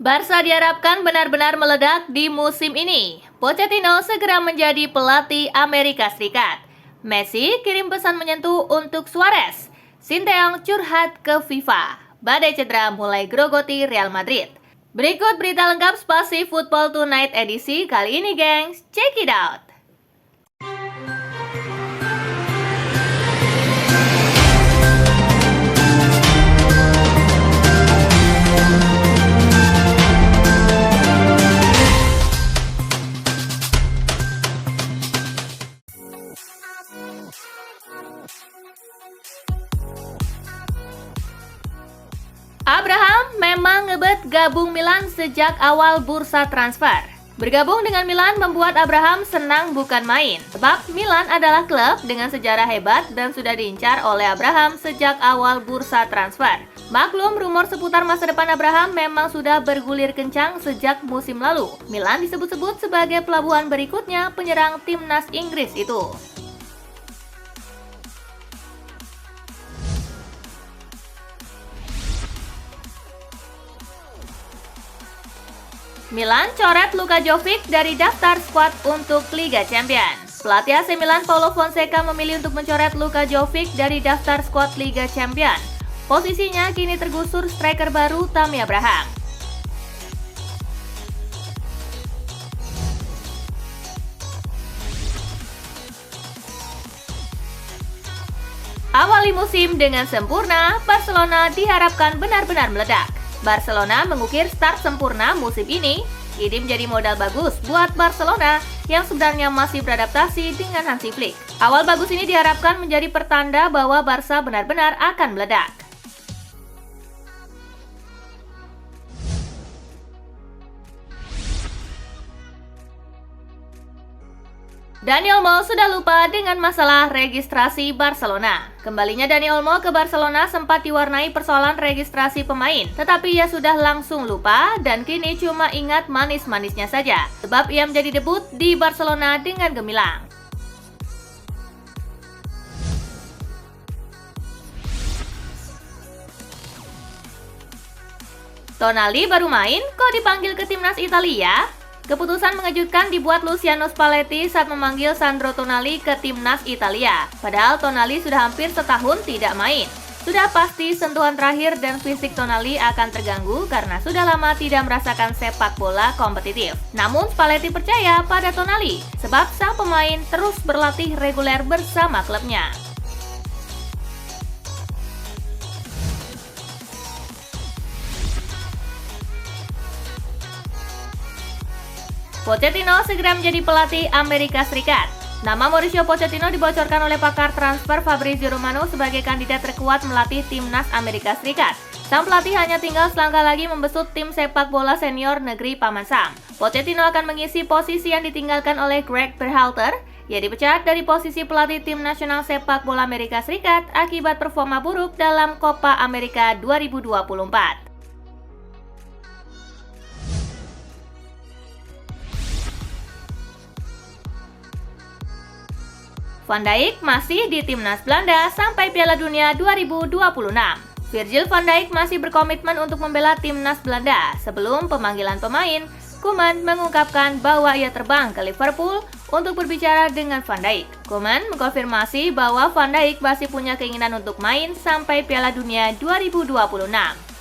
Barca diharapkan benar-benar meledak di musim ini. Pochettino segera menjadi pelatih Amerika Serikat. Messi kirim pesan menyentuh untuk Suarez. Sinteyong curhat ke FIFA. Badai cedera mulai grogoti Real Madrid. Berikut berita lengkap Spasi Football Tonight edisi kali ini, gengs. Check it out. Abraham memang ngebet gabung Milan sejak awal bursa transfer. Bergabung dengan Milan membuat Abraham senang bukan main. Sebab Milan adalah klub dengan sejarah hebat dan sudah diincar oleh Abraham sejak awal bursa transfer. Maklum, rumor seputar masa depan Abraham memang sudah bergulir kencang sejak musim lalu. Milan disebut-sebut sebagai pelabuhan berikutnya penyerang timnas Inggris itu. Milan coret Luka Jovic dari daftar skuad untuk Liga Champions. Pelatih AC Milan Paulo Fonseca memilih untuk mencoret Luka Jovic dari daftar skuad Liga Champions. Posisinya kini tergusur striker baru Tammy Abraham. Awali musim dengan sempurna, Barcelona diharapkan benar-benar meledak. Barcelona mengukir start sempurna musim ini. Ini menjadi modal bagus buat Barcelona yang sebenarnya masih beradaptasi dengan Hansi Flick. Awal bagus ini diharapkan menjadi pertanda bahwa Barca benar-benar akan meledak. Dani Olmo sudah lupa dengan masalah registrasi Barcelona. Kembalinya Dani Olmo ke Barcelona sempat diwarnai persoalan registrasi pemain, tetapi ia sudah langsung lupa dan kini cuma ingat manis-manisnya saja, sebab ia menjadi debut di Barcelona dengan gemilang. Tonali baru main, kok dipanggil ke timnas Italia? Keputusan mengejutkan dibuat Luciano Spalletti saat memanggil Sandro Tonali ke timnas Italia. Padahal Tonali sudah hampir setahun tidak main. Sudah pasti sentuhan terakhir dan fisik Tonali akan terganggu karena sudah lama tidak merasakan sepak bola kompetitif. Namun Spalletti percaya pada Tonali, sebab sang pemain terus berlatih reguler bersama klubnya. Pochettino segera menjadi pelatih Amerika Serikat. Nama Mauricio Pochettino dibocorkan oleh pakar transfer Fabrizio Romano sebagai kandidat terkuat melatih timnas Amerika Serikat. Sang pelatih hanya tinggal selangkah lagi membesut tim sepak bola senior negeri Paman Sam. Pochettino akan mengisi posisi yang ditinggalkan oleh Greg Berhalter. Ia dipecat dari posisi pelatih tim nasional sepak bola Amerika Serikat akibat performa buruk dalam Copa America 2024. Van Dijk masih di timnas Belanda sampai Piala Dunia 2026. Virgil van Dijk masih berkomitmen untuk membela timnas Belanda. Sebelum pemanggilan pemain, Koeman mengungkapkan bahwa ia terbang ke Liverpool untuk berbicara dengan Van Dijk. Koeman mengkonfirmasi bahwa Van Dijk masih punya keinginan untuk main sampai Piala Dunia 2026.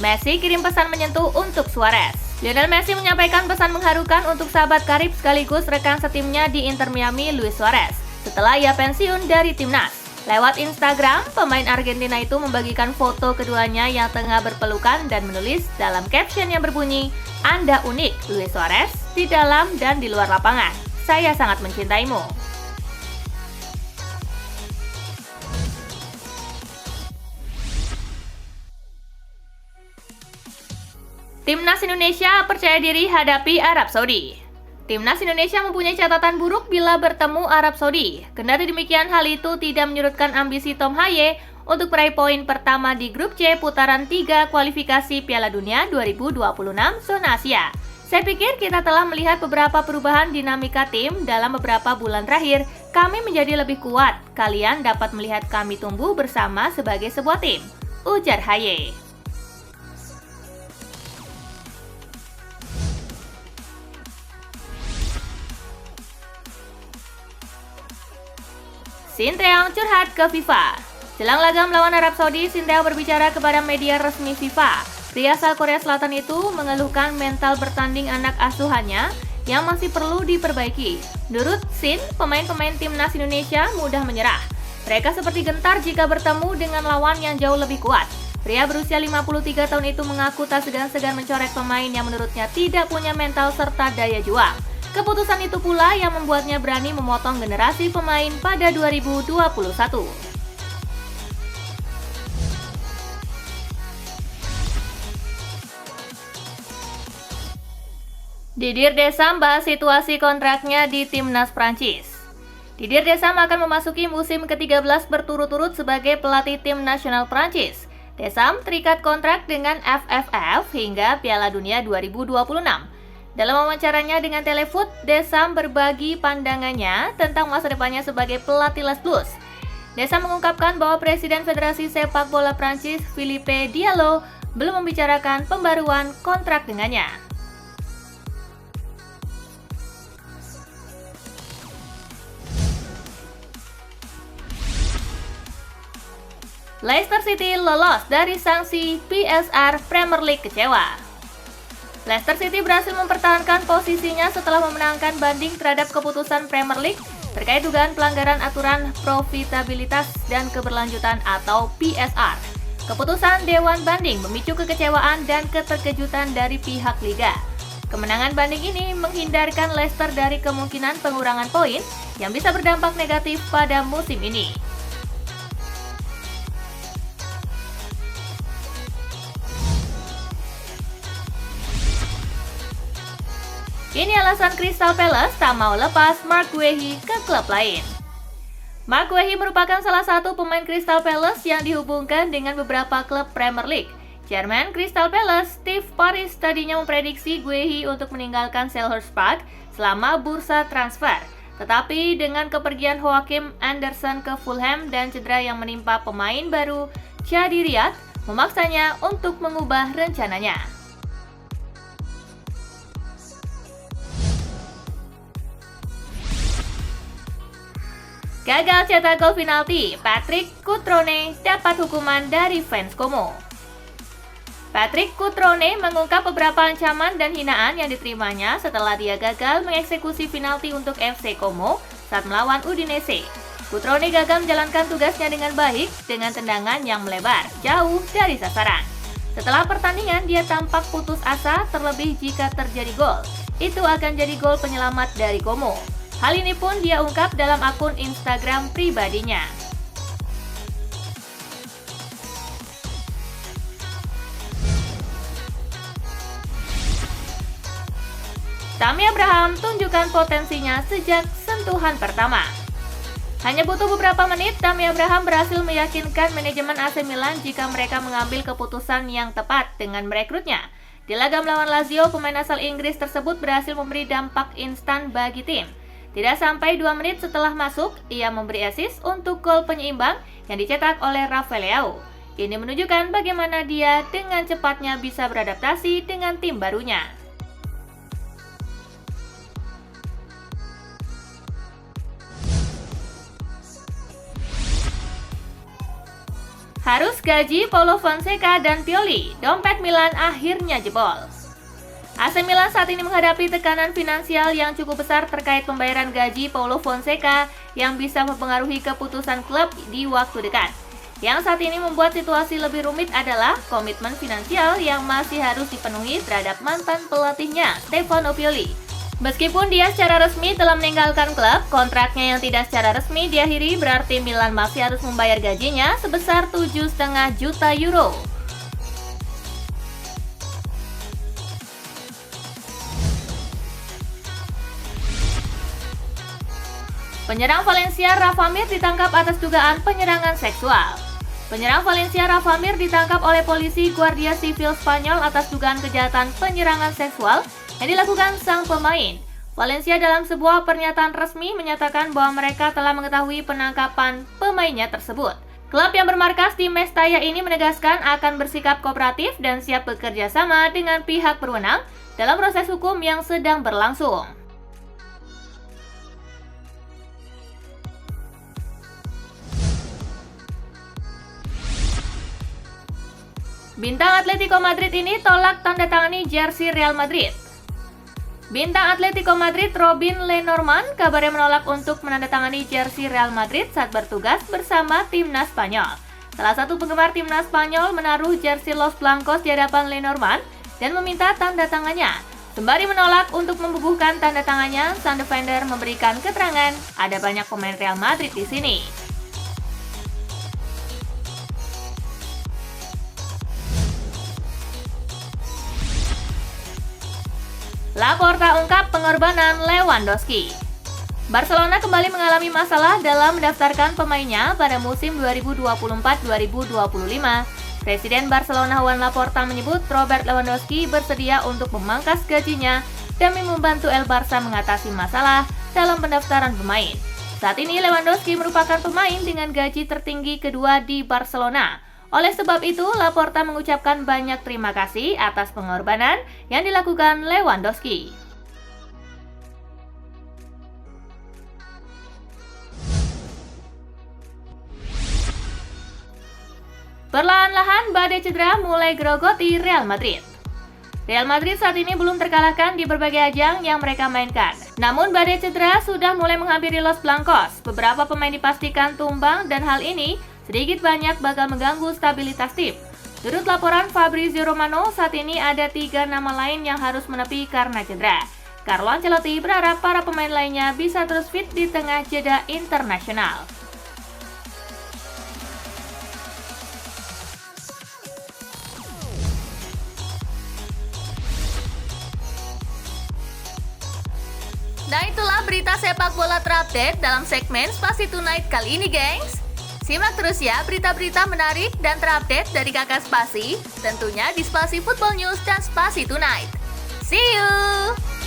Messi kirim pesan menyentuh untuk Suarez. Lionel Messi menyampaikan pesan mengharukan untuk sahabat karib sekaligus rekan setimnya di Inter Miami, Luis Suarez, setelah ia pensiun dari timnas. Lewat Instagram, pemain Argentina itu membagikan foto keduanya yang tengah berpelukan dan menulis dalam caption yang berbunyi, "Anda unik, Luis Suarez, di dalam dan di luar lapangan. Saya sangat mencintaimu." Timnas Indonesia percaya diri hadapi Arab Saudi. Timnas Indonesia mempunyai catatan buruk bila bertemu Arab Saudi. Kendati demikian, hal itu tidak menyurutkan ambisi Tom Haye untuk meraih poin pertama di grup C putaran 3 kualifikasi Piala Dunia 2026 zona Asia. Saya pikir kita telah melihat beberapa perubahan dinamika tim dalam beberapa bulan terakhir. Kami menjadi lebih kuat. Kalian dapat melihat kami tumbuh bersama sebagai sebuah tim, ujar Haye. Sinteyong curhat ke FIFA. Jelang laga melawan Arab Saudi, Sinteyong berbicara kepada media resmi FIFA. Pria asal Korea Selatan itu mengeluhkan mental bertanding anak asuhannya yang masih perlu diperbaiki. Menurut Sin, pemain-pemain timnas Indonesia mudah menyerah. Mereka seperti gentar jika bertemu dengan lawan yang jauh lebih kuat. Pria berusia 53 tahun itu mengaku tak segan-segan mencoret pemain yang menurutnya tidak punya mental serta daya juang. Keputusan itu pula yang membuatnya berani memotong generasi pemain pada 2021. Didier Deschamps bahas situasi kontraknya di timnas Prancis. Didier Deschamps akan memasuki musim ke-13 berturut-turut sebagai pelatih tim nasional Prancis. Deschamps terikat kontrak dengan FFF hingga Piala Dunia 2026. Dalam wawancaranya dengan Telefoot, Deschamps berbagi pandangannya tentang masa depannya sebagai pelatih Les Bleus. Deschamps mengungkapkan bahwa Presiden Federasi Sepak Bola Prancis, Philippe Diallo, belum membicarakan pembaruan kontrak dengannya. Leicester City lolos dari sanksi PSR Premier League kecewa. Leicester City berhasil mempertahankan posisinya setelah memenangkan banding terhadap keputusan Premier League terkait dugaan pelanggaran aturan profitabilitas dan keberlanjutan atau PSR. Keputusan Dewan Banding memicu kekecewaan dan keterkejutan dari pihak Liga. Kemenangan banding ini menghindarkan Leicester dari kemungkinan pengurangan poin yang bisa berdampak negatif pada musim ini. Ini alasan Crystal Palace tak mau lepas Mark Guehi ke klub lain. Mark Guehi merupakan salah satu pemain Crystal Palace yang dihubungkan dengan beberapa klub Premier League. Chairman Crystal Palace, Steve Parish, tadinya memprediksi Guehi untuk meninggalkan Selhurst Park selama bursa transfer. Tetapi dengan kepergian Joachim Andersen ke Fulham dan cedera yang menimpa pemain baru Chadi Riyad, memaksanya untuk mengubah rencananya. Gagal cetak gol penalti, Patrick Cutrone dapat hukuman dari fans Como. Patrick Cutrone mengungkap beberapa ancaman dan hinaan yang diterimanya setelah dia gagal mengeksekusi penalti untuk FC Como saat melawan Udinese. Cutrone gagal menjalankan tugasnya dengan baik dengan tendangan yang melebar jauh dari sasaran. Setelah pertandingan, dia tampak putus asa terlebih jika terjadi gol. Itu akan jadi gol penyelamat dari Como. Hal ini pun dia ungkap dalam akun Instagram pribadinya. Tammy Abraham tunjukkan potensinya sejak sentuhan pertama. Hanya butuh beberapa menit, Tammy Abraham berhasil meyakinkan manajemen AC Milan jika mereka mengambil keputusan yang tepat dengan merekrutnya. Di laga melawan Lazio, pemain asal Inggris tersebut berhasil memberi dampak instan bagi tim. Tidak sampai 2 menit setelah masuk, ia memberi assist untuk gol penyeimbang yang dicetak oleh Rafael Leao. Ini menunjukkan bagaimana dia dengan cepatnya bisa beradaptasi dengan tim barunya. Harus gaji Paulo Fonseca dan Pioli, dompet Milan akhirnya jebol. AC Milan saat ini menghadapi tekanan finansial yang cukup besar terkait pembayaran gaji Paulo Fonseca yang bisa mempengaruhi keputusan klub di waktu dekat. Yang saat ini membuat situasi lebih rumit adalah komitmen finansial yang masih harus dipenuhi terhadap mantan pelatihnya, Stefano Pioli. Meskipun dia secara resmi telah meninggalkan klub, kontraknya yang tidak secara resmi diakhiri berarti Milan masih harus membayar gajinya sebesar 7,5 juta euro. Penyerang Valencia Rafa Mir ditangkap atas dugaan penyerangan seksual. Penyerang Valencia Rafa Mir ditangkap oleh polisi Guardia Civil Spanyol atas dugaan kejahatan penyerangan seksual yang dilakukan sang pemain. Valencia dalam sebuah pernyataan resmi menyatakan bahwa mereka telah mengetahui penangkapan pemainnya tersebut. Klub yang bermarkas di Mestalla ini menegaskan akan bersikap kooperatif dan siap bekerja sama dengan pihak berwenang dalam proses hukum yang sedang berlangsung. Bintang Atletico Madrid ini tolak tanda tangani jersey Real Madrid. Bintang Atletico Madrid Robin Lenormand kabarnya menolak untuk menandatangani jersey Real Madrid saat bertugas bersama timnas Spanyol. Salah satu penggemar timnas Spanyol menaruh jersey Los Blancos di hadapan Lenormand dan meminta tanda tangannya. Sembari menolak untuk membubuhkan tanda tangannya, sang defender memberikan keterangan ada banyak pemain Real Madrid di sini. Laporta ungkap pengorbanan Lewandowski. Barcelona kembali mengalami masalah dalam mendaftarkan pemainnya pada musim 2024-2025. Presiden Barcelona Joan Laporta menyebut Robert Lewandowski bersedia untuk memangkas gajinya demi membantu El Barça mengatasi masalah dalam pendaftaran pemain. Saat ini Lewandowski merupakan pemain dengan gaji tertinggi kedua di Barcelona. Oleh sebab itu, Laporta mengucapkan banyak terima kasih atas pengorbanan yang dilakukan Lewandowski. Perlahan-lahan badai cedera mulai gerogoti Real Madrid. Real Madrid saat ini belum terkalahkan di berbagai ajang yang mereka mainkan. Namun badai cedera sudah mulai menghampiri Los Blancos. Beberapa pemain dipastikan tumbang dan hal ini sedikit banyak bakal mengganggu stabilitas tim. Menurut laporan Fabrizio Romano, saat ini ada 3 nama lain yang harus menepi karena cedera. Carlo Ancelotti berharap para pemain lainnya bisa terus fit di tengah jeda internasional. Nah itulah berita sepak bola terupdate dalam segmen Spasi Tonight kali ini, gengs. Simak terus ya berita-berita menarik dan terupdate dari Kakak Spasi, tentunya di Spasi Football News dan Spasi Tonight. See you!